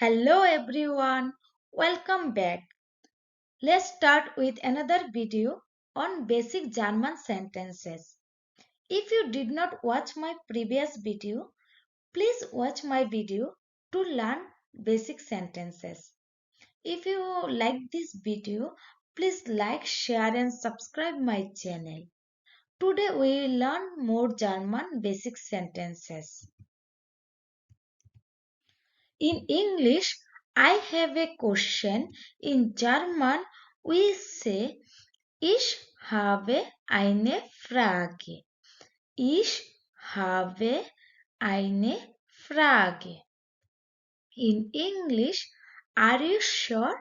Hello everyone, welcome back. Let's start with another video on basic German sentences. If you did not watch my previous video, please watch my video to learn basic sentences. If you like this video, please like, share and subscribe my channel. Today we will learn more German basic sentences. In English, I have a question. In German, we say, Ich habe eine Frage. Ich habe eine Frage. In English, are you sure?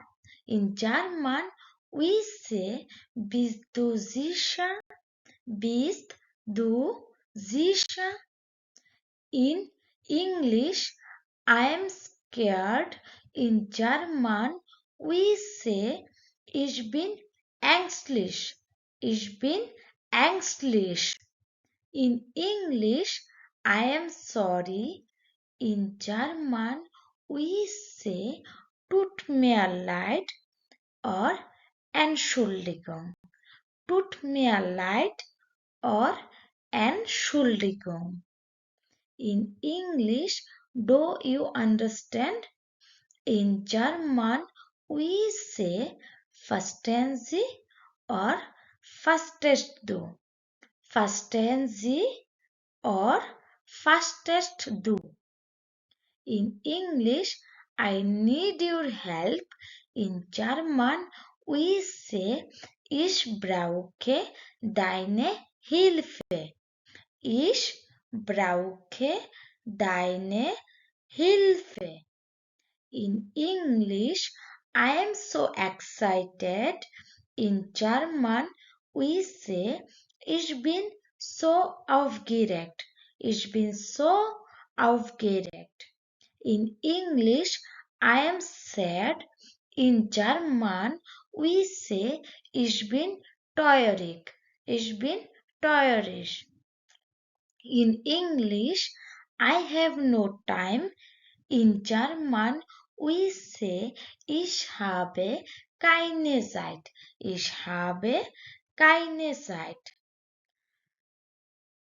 In German, we say, Bist du sicher? Bist du sicher? In English, I am scared. In German, we say, Ich bin ängstlich. Ich bin ängstlich. In English, I am sorry. In German, we say, Tut mir leid or Entschuldigung. Tut mir leid or Entschuldigung. In English, do you understand? In German, we say verstehen Sie or verstehst du. Verstehen Sie or verstehst du. In English, I need your help. In German, we say Ich brauche deine Hilfe. Ich brauche deine Hilfe. In English, I am so excited. In German, we say, Ich bin so aufgeregt. Ich bin so aufgeregt. In English, I am sad. In German, we say, Ich bin traurig. Ich bin traurig. In English, I have no time. In German, we say, Ich habe keine Zeit. Ich habe keine Zeit.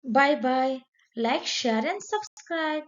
Bye bye. Like, share and subscribe.